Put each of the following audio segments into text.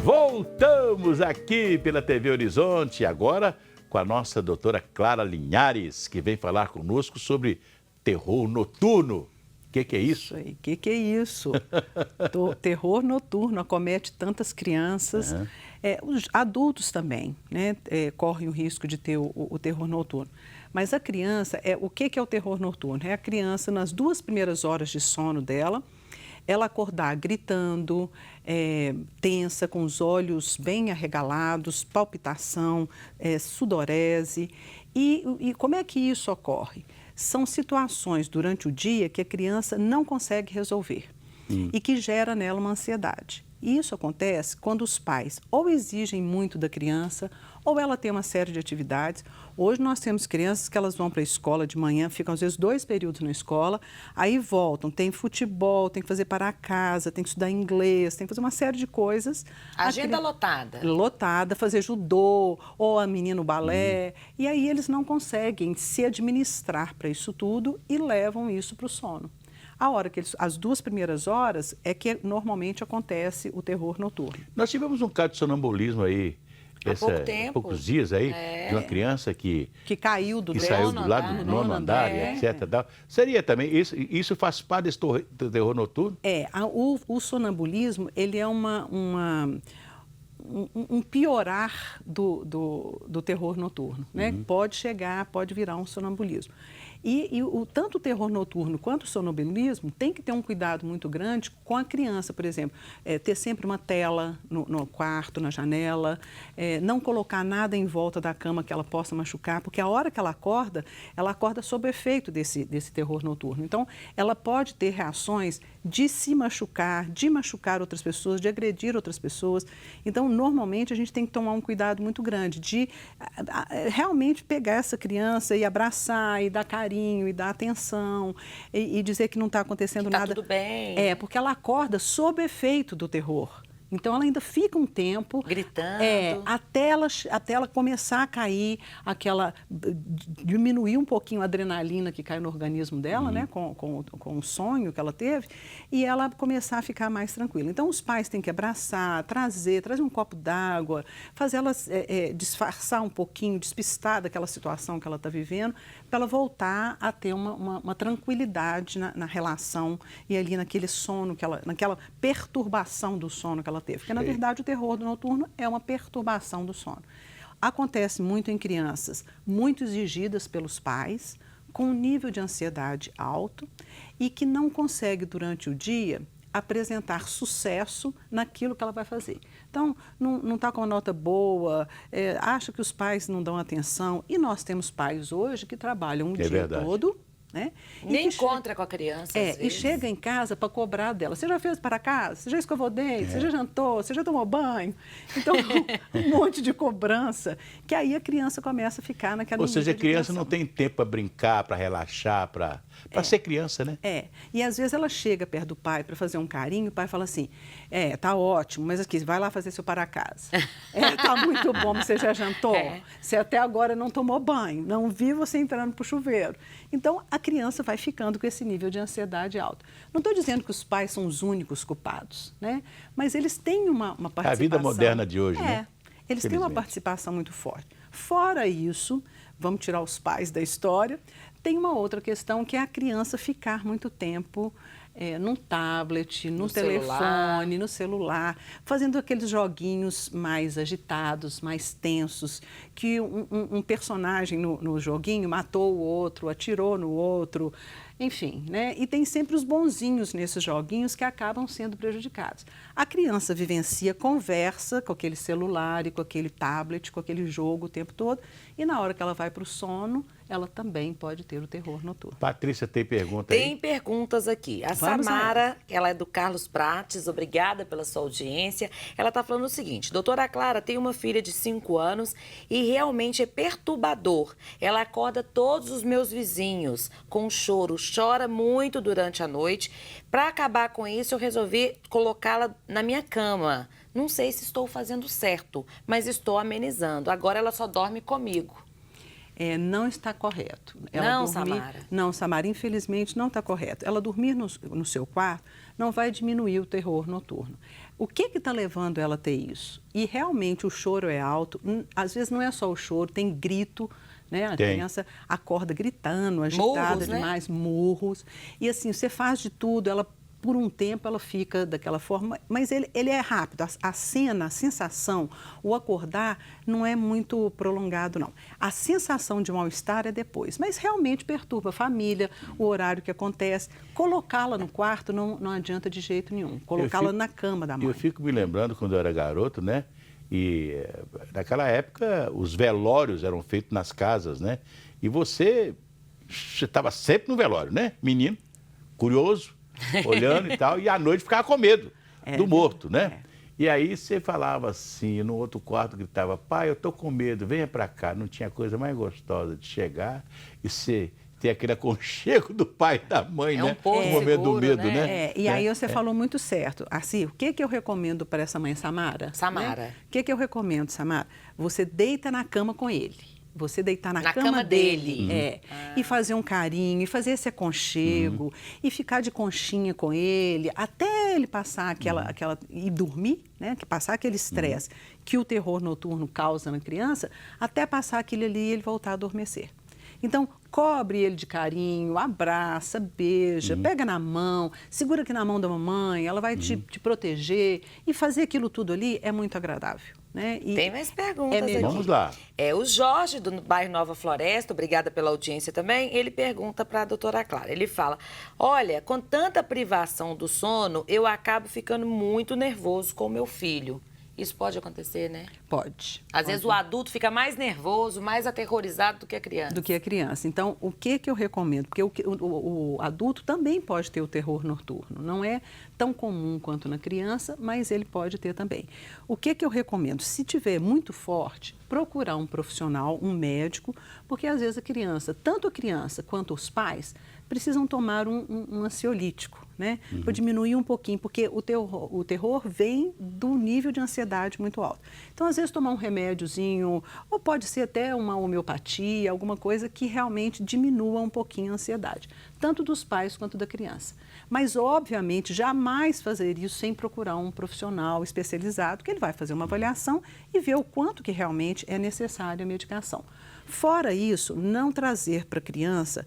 Voltamos aqui pela TV Horizonte, agora com a nossa doutora Clara Linhares, que vem falar conosco sobre terror noturno. O que é isso? O que é isso? Terror noturno acomete tantas crianças, os adultos também, né, correm o risco de ter o terror noturno. Mas a criança, o que é o terror noturno? É a criança, nas 2 primeiras horas de sono dela, ela acordar gritando, tensa, com os olhos bem arregalados, palpitação, sudorese. E como é que isso ocorre? São situações durante o dia que a criança não consegue resolver e que gera nela uma ansiedade. E isso acontece quando os pais ou exigem muito da criança ou ela tem uma série de atividades. Hoje nós temos crianças que elas vão para a escola de manhã, ficam às vezes 2 períodos na escola, aí voltam, tem futebol, tem que fazer para casa, tem que estudar inglês, tem que fazer uma série de coisas. Agenda lotada. Lotada, fazer judô ou a menina balé. E aí eles não conseguem se administrar para isso tudo e levam isso para o sono. A hora que as 2 primeiras horas é que normalmente acontece o terror noturno. Nós tivemos um caso de sonambulismo aí, há poucos dias aí, de uma criança que caiu do saiu do lado do 9º andar, etc. Seria também, isso faz parte desse terror noturno? O sonambulismo, ele é um piorar do terror noturno, né? Pode virar um sonambulismo. E tanto o terror noturno quanto o sonambulismo tem que ter um cuidado muito grande com a criança, por exemplo, ter sempre uma tela no quarto, na janela, não colocar nada em volta da cama que ela possa machucar, porque a hora que ela acorda sob efeito desse terror noturno. Então, ela pode ter reações de se machucar, de machucar outras pessoas, de agredir outras pessoas. Então, normalmente, a gente tem que tomar um cuidado muito grande de realmente pegar essa criança e abraçar e dar carinho e dar atenção e dizer que não está acontecendo nada. Tá tudo bem. Porque ela acorda sob efeito do terror. Então, ela ainda fica um tempo... Gritando. Até ela começar a cair, diminuir um pouquinho a adrenalina que cai no organismo dela, né, com o sonho que ela teve, e ela começar a ficar mais tranquila. Então, os pais têm que abraçar, trazer um copo d'água, fazer ela disfarçar um pouquinho, despistar daquela situação que ela está vivendo, para ela voltar a ter uma tranquilidade na relação e ali naquele sono, naquela perturbação do sono que ela teve. Porque, na verdade, o terror do noturno é uma perturbação do sono. Acontece muito em crianças muito exigidas pelos pais, com um nível de ansiedade alto e que não consegue, durante o dia, apresentar sucesso naquilo que ela vai fazer. Então, não está com uma nota boa, acha que os pais não dão atenção. E nós temos pais hoje que trabalham o dia todo, né? Nem encontra com a criança, às vezes. E chega em casa para cobrar dela. Você já fez para casa? Você já escovou dente? Você já jantou? Você já tomou banho? Então, um monte de cobrança, que aí a criança começa a ficar naquela... Ou seja, a criança não tem tempo para brincar, para relaxar, para ser criança, né? E às vezes ela chega perto do pai para fazer um carinho, o pai fala assim, tá ótimo, mas aqui, vai lá fazer seu para casa. Tá muito bom, você já jantou? Você até agora não tomou banho, não vi você entrando para o chuveiro. Então, a criança vai ficando com esse nível de ansiedade alto. Não estou dizendo que os pais são os únicos culpados, né? Mas eles têm uma participação... A vida moderna de hoje, né? Eles têm uma participação muito forte. Fora isso, vamos tirar os pais da história, tem uma outra questão que é a criança ficar muito tempo num tablet, no telefone, no celular, fazendo aqueles joguinhos mais agitados, mais tensos, que um personagem no joguinho matou o outro, atirou no outro, enfim, né? E tem sempre os bonzinhos nesses joguinhos que acabam sendo prejudicados. A criança vivencia, conversa com aquele celular e com aquele tablet, com aquele jogo o tempo todo, e na hora que ela vai para o sono, ela também pode ter o terror noturno. Patrícia, tem pergunta aí? Tem perguntas aqui. A Samara, ela é do Carlos Prates, obrigada pela sua audiência. Ela está falando o seguinte, doutora Clara, tem uma filha de 5 anos e realmente é perturbador. Ela acorda todos os meus vizinhos com choro, chora muito durante a noite. Para acabar com isso, eu resolvi colocá-la na minha cama. Não sei se estou fazendo certo, mas estou amenizando. Agora ela só dorme comigo. não está correto. Não, Samara? Não, Samara, infelizmente não está correto. Ela dormir no seu quarto não vai diminuir o terror noturno. O que está levando ela a ter isso? E realmente o choro é alto, às vezes não é só o choro, tem grito, né? A criança acorda gritando, agitada murros, demais, murros. E assim, você faz de tudo, ela por um tempo ela fica daquela forma, mas ele é rápido. A cena, a sensação, o acordar não é muito prolongado, não. A sensação de mal-estar é depois, mas realmente perturba a família, o horário que acontece. Colocá-la no quarto não adianta de jeito nenhum. Colocá-la na cama da mãe. Eu fico me lembrando quando eu era garoto, né? E naquela época os velórios eram feitos nas casas, né? E você estava sempre no velório, né? Menino, curioso, olhando e tal, e à noite ficava com medo do morto, né? E aí você falava assim, no outro quarto gritava, pai, eu tô com medo, venha pra cá. Não tinha coisa mais gostosa de chegar e você ter aquele aconchego do pai e da mãe, né? Um pouco no momento do medo, seguro, né? E aí você falou muito certo. Assim, o que eu recomendo para essa mãe, Samara? Samara. Né? O que eu recomendo, Samara? Você deita na cama com ele. Você deitar na cama dele. E fazer um carinho, e fazer esse aconchego, e ficar de conchinha com ele, até ele passar e dormir, né? Que passar aquele estresse que o terror noturno causa na criança, até passar aquilo ali e ele voltar a adormecer. Então, cobre ele de carinho, abraça, beija, pega na mão, segura aqui na mão da mamãe, ela vai te proteger. E fazer aquilo tudo ali é muito agradável. Né? E tem mais perguntas aqui. Vamos lá. O Jorge, do bairro Nova Floresta, obrigada pela audiência também, ele pergunta para a doutora Clara. Ele fala, olha, com tanta privação do sono, eu acabo ficando muito nervoso com o meu filho. Isso pode acontecer, né? Pode. Às vezes o adulto fica mais nervoso, mais aterrorizado do que a criança. Do que a criança. Então, o que eu recomendo? Porque o adulto também pode ter o terror noturno. Não é tão comum quanto na criança, mas ele pode ter também. O que eu recomendo? Se tiver muito forte, procurar um profissional, um médico, porque às vezes tanto a criança quanto os pais, precisam tomar um ansiolítico, né? Para diminuir um pouquinho, porque o terror vem do nível de ansiedade muito alto. Então, às vezes, tomar um remédiozinho, ou pode ser até uma homeopatia, alguma coisa que realmente diminua um pouquinho a ansiedade, tanto dos pais quanto da criança. Mas, obviamente, jamais fazer isso sem procurar um profissional especializado, que ele vai fazer uma avaliação e ver o quanto que realmente é necessária a medicação. Fora isso, não trazer para a criança,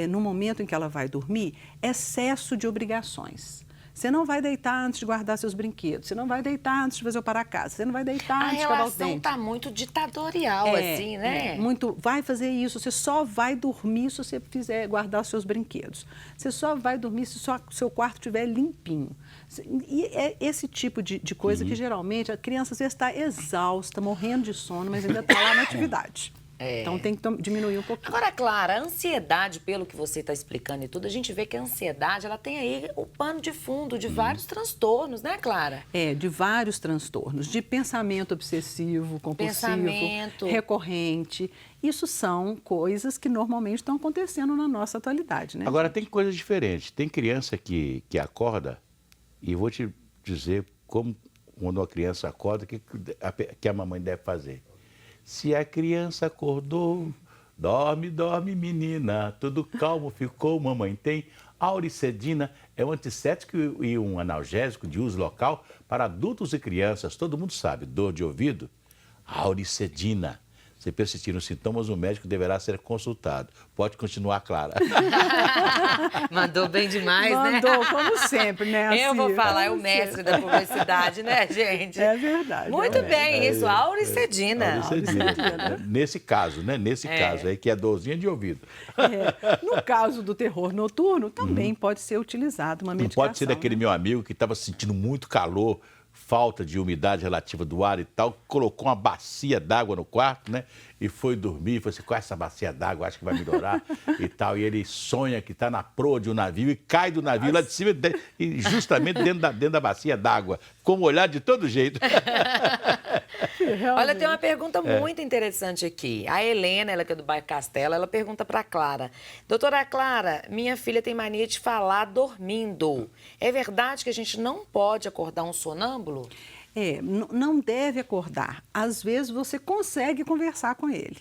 no momento em que ela vai dormir, excesso de obrigações. Você não vai deitar antes de guardar seus brinquedos, você não vai deitar antes de fazer o para-casa, você não vai deitar antes de escovar os dentes. A relação está muito ditatorial, assim, né? Vai fazer isso, você só vai dormir se você fizer guardar os seus brinquedos. Você só vai dormir se seu quarto estiver limpinho. E é esse tipo de coisa que geralmente a criança às vezes está exausta, morrendo de sono, mas ainda está lá na atividade. Então tem que diminuir um pouquinho. Agora, Clara, a ansiedade, pelo que você está explicando e tudo, a gente vê que a ansiedade, ela tem aí o pano de fundo de vários transtornos, né, Clara? De vários transtornos, de pensamento obsessivo, compulsivo, recorrente. Isso são coisas que normalmente estão acontecendo na nossa atualidade, né? Agora, tem coisas diferentes. Tem criança que acorda, e eu vou te dizer como, quando uma criança acorda, que a mamãe deve fazer. Se a criança acordou, dorme, dorme, menina, tudo calmo ficou, mamãe tem. Auricedina é um antisséptico e um analgésico de uso local para adultos e crianças. Todo mundo sabe, dor de ouvido, Auricedina. Se persistirem os sintomas, o médico deverá ser consultado. Pode continuar, Clara. Mandou bem demais, né? Mandou, como sempre, né? Eu vou falar, é o mestre da publicidade, né, gente? É verdade. Muito bem, isso, Auricedina. Auricedina. Nesse caso, né? Nesse caso aí, que é dorzinha de ouvido. No caso do terror noturno, também pode ser utilizado uma medicação. Não pode ser daquele meu amigo que estava sentindo muito calor, falta de umidade relativa do ar e tal, colocou uma bacia d'água no quarto, né? E foi dormir, falou assim, com essa bacia d'água, acho que vai melhorar e tal. E ele sonha que está na proa de um navio e cai do navio lá de cima, e justamente dentro da bacia d'água, com um olhar de todo jeito. Olha, tem uma pergunta muito interessante aqui. A Helena, ela que é do bairro Castelo, ela pergunta para a Clara. Doutora Clara, minha filha tem mania de falar dormindo. É verdade que a gente não pode acordar um sonâmbulo? Não deve acordar. Às vezes você consegue conversar com ele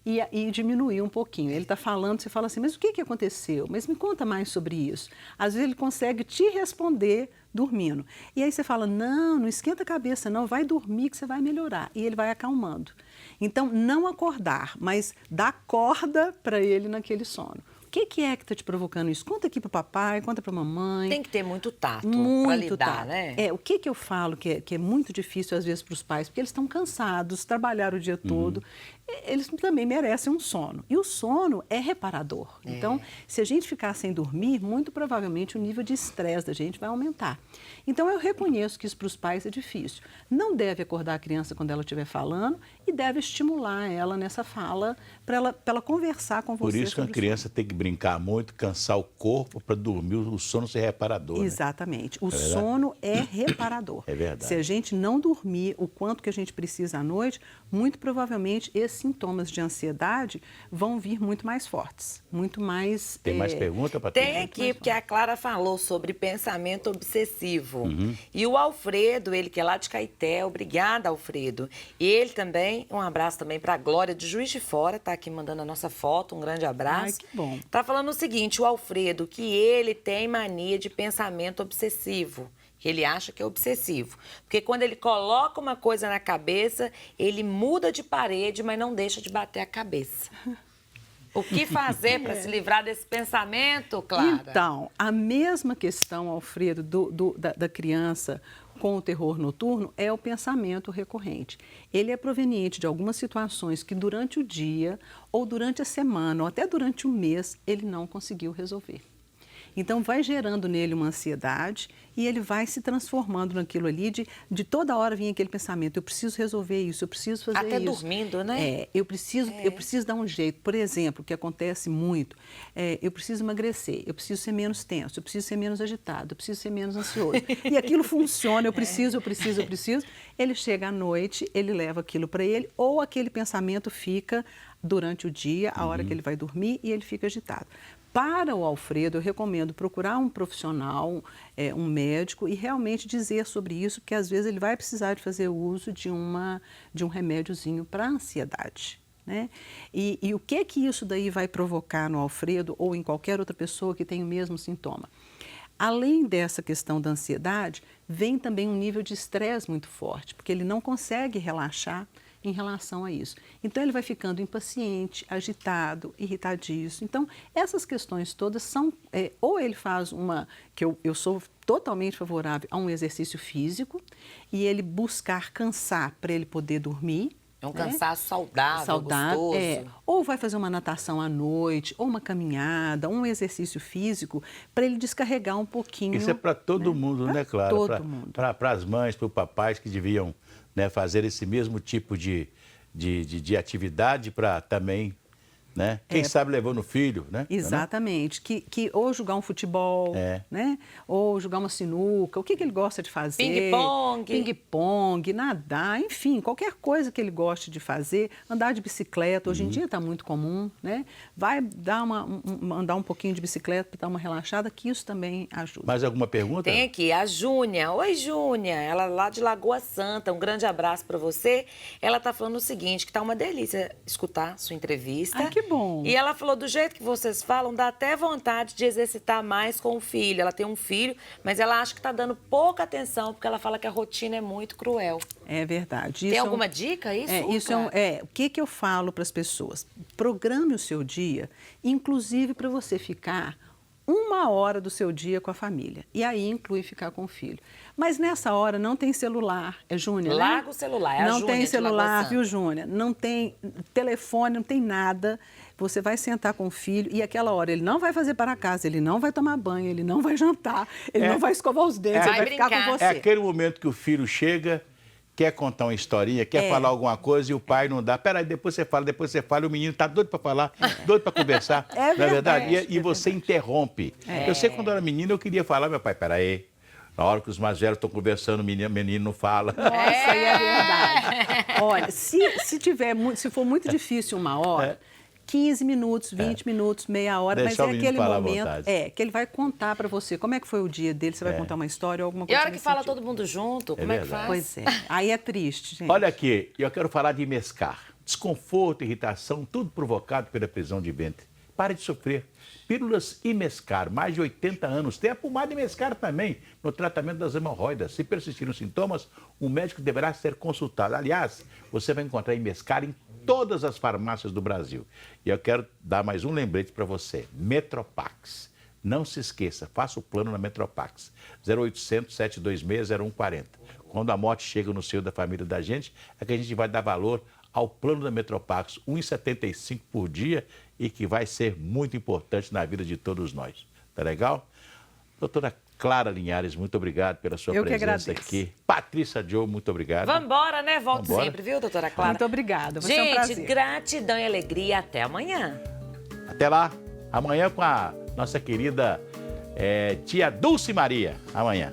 e diminuir um pouquinho. Ele está falando, você fala assim, mas o que aconteceu? Mas me conta mais sobre isso. Às vezes ele consegue te responder dormindo. E aí você fala, não esquenta a cabeça, não, vai dormir que você vai melhorar. E ele vai acalmando. Então, não acordar, mas dar corda para ele naquele sono. O que é que está te provocando isso? Conta aqui para o papai, conta para a mamãe. Tem que ter muito tato para lidar, né? O que eu falo que é muito difícil, às vezes, para os pais, porque eles estão cansados, trabalharam o dia todo, eles também merecem um sono. E o sono é reparador. Então, se a gente ficar sem dormir, muito provavelmente o nível de estresse da gente vai aumentar. Então, eu reconheço que isso para os pais é difícil. Não deve acordar a criança quando ela estiver falando e deve estimular ela nessa fala para ela conversar com você. Por isso que a criança tem que brincar muito, cansar o corpo para dormir, o sono ser reparador. Exatamente. O sono é reparador. É verdade. Se a gente não dormir o quanto que a gente precisa à noite, muito provavelmente esses sintomas de ansiedade vão vir muito mais fortes, muito mais... Tem mais pergunta, Patrícia? Tem aqui, porque a Clara falou sobre pensamento obsessivo. E o Alfredo, ele que é lá de Caeté, obrigada, Alfredo. E ele também, um abraço também para a Glória de Juiz de Fora, tá aqui mandando a nossa foto, um grande abraço. Ai, que bom. Tá falando o seguinte, o Alfredo, que ele tem mania de pensamento obsessivo. Que ele acha que é obsessivo. Porque quando ele coloca uma coisa na cabeça, ele muda de parede, mas não deixa de bater a cabeça. O que fazer para se livrar desse pensamento, Clara? Então, a mesma questão, Alfredo, da criança com o terror noturno é o pensamento recorrente. Ele é proveniente de algumas situações que durante o dia, ou durante a semana, ou até durante o mês, ele não conseguiu resolver. Então, vai gerando nele uma ansiedade e ele vai se transformando naquilo ali de toda hora vir aquele pensamento, eu preciso resolver isso, eu preciso fazer isso. Até dormindo, né? Eu preciso dar um jeito. Por exemplo, o que acontece muito, eu preciso emagrecer, eu preciso ser menos tenso, eu preciso ser menos agitado, eu preciso ser menos ansioso. E aquilo funciona, eu preciso. Ele chega à noite, ele leva aquilo para ele, ou aquele pensamento fica durante o dia, a hora que ele vai dormir, e ele fica agitado. Para o Alfredo, eu recomendo procurar um profissional, um médico, e realmente dizer sobre isso, porque às vezes ele vai precisar de fazer uso de um remédiozinho para a ansiedade. Né? E o que isso daí vai provocar no Alfredo ou em qualquer outra pessoa que tem o mesmo sintoma? Além dessa questão da ansiedade, vem também um nível de estresse muito forte, porque ele não consegue relaxar em relação a isso. Então, ele vai ficando impaciente, agitado, irritadiço. Então, essas questões todas são... ou ele faz que eu sou totalmente favorável a um exercício físico, e ele buscar cansar para ele poder dormir. É um cansaço saudável, gostoso. Ou vai fazer uma natação à noite, ou uma caminhada, um exercício físico, para ele descarregar um pouquinho. Isso é para todo mundo, né, Clara? Todo mundo. Para as mães, para os papais que deviam, né, fazer esse mesmo tipo de atividade para também, né? Quem sabe levando o filho, né? Exatamente. Que ou jogar um futebol, né? Ou jogar uma sinuca, o que ele gosta de fazer. Ping-pong. Ping-pong, nadar, enfim, qualquer coisa que ele goste de fazer. Andar de bicicleta, hoje em dia está muito comum, né? Vai dar andar um pouquinho de bicicleta para dar uma relaxada, que isso também ajuda. Mais alguma pergunta? Tem aqui a Júnia. Oi, Júnia. Ela lá de Lagoa Santa. Um grande abraço para você. Ela está falando o seguinte, que tá uma delícia escutar sua entrevista. Ai, que bom. E ela falou, do jeito que vocês falam, dá até vontade de exercitar mais com o filho. Ela tem um filho, mas ela acha que está dando pouca atenção, porque ela fala que a rotina é muito cruel. É verdade. Tem alguma dica isso? O que eu falo para as pessoas? Programe o seu dia, inclusive para você ficar 1 hora do seu dia com a família. E aí inclui ficar com o filho. Mas nessa hora não tem celular, Júnia, né? Larga o celular, Não tem celular, viu, Júnia? Não tem telefone, não tem nada. Você vai sentar com o filho e aquela hora ele não vai fazer para casa, ele não vai tomar banho, ele não vai jantar, ele não vai escovar os dentes, ele vai ficar com você. É aquele momento que o filho chega, quer contar uma historinha, quer falar alguma coisa e o pai não dá. Peraí, depois você fala, e o menino tá doido para falar, doido para conversar. É verdade. E você interrompe. Eu sei que quando eu era menino eu queria falar, meu pai, peraí. Na hora que os mais velhos estão conversando, o menino não fala. Nossa, é verdade. Olha, se for muito difícil 1 hora, 15 minutos, 20 minutos, meia hora, Deixar o mas é menino aquele falar à momento vontade. que ele vai contar para você como é que foi o dia dele, você vai contar uma história ou alguma E coisa a hora que nesse fala sentido. todo mundo junto, como é que verdade. faz? Pois é, aí é triste, gente. Olha aqui, eu quero falar de Mescar. Desconforto, irritação, tudo provocado pela prisão de ventre. Pare de sofrer. Pílulas Imescar, mais de 80 anos. Tem a pomada Imescar também no tratamento das hemorroidas. Se persistirem os sintomas, o médico deverá ser consultado. Aliás, você vai encontrar Imescar em todas as farmácias do Brasil. E eu quero dar mais um lembrete para você. Metropax. Não se esqueça, faça o plano na Metropax. 0800 726 0140. Quando a morte chega no seio da família da gente, é que a gente vai dar valor ao plano da Metropax, R$ 1,75 por dia, e que vai ser muito importante na vida de todos nós. Tá legal? Doutora Clara Linhares, muito obrigado pela sua Eu que presença agradeço. aqui. Patrícia Joe, muito obrigado. Vamos embora, né? Volto Vambora. sempre, viu, doutora Clara? Muito obrigada, vai ser um Gente, prazer. gratidão e alegria. Até amanhã. Até lá. Amanhã com a nossa querida tia Dulce Maria. Amanhã.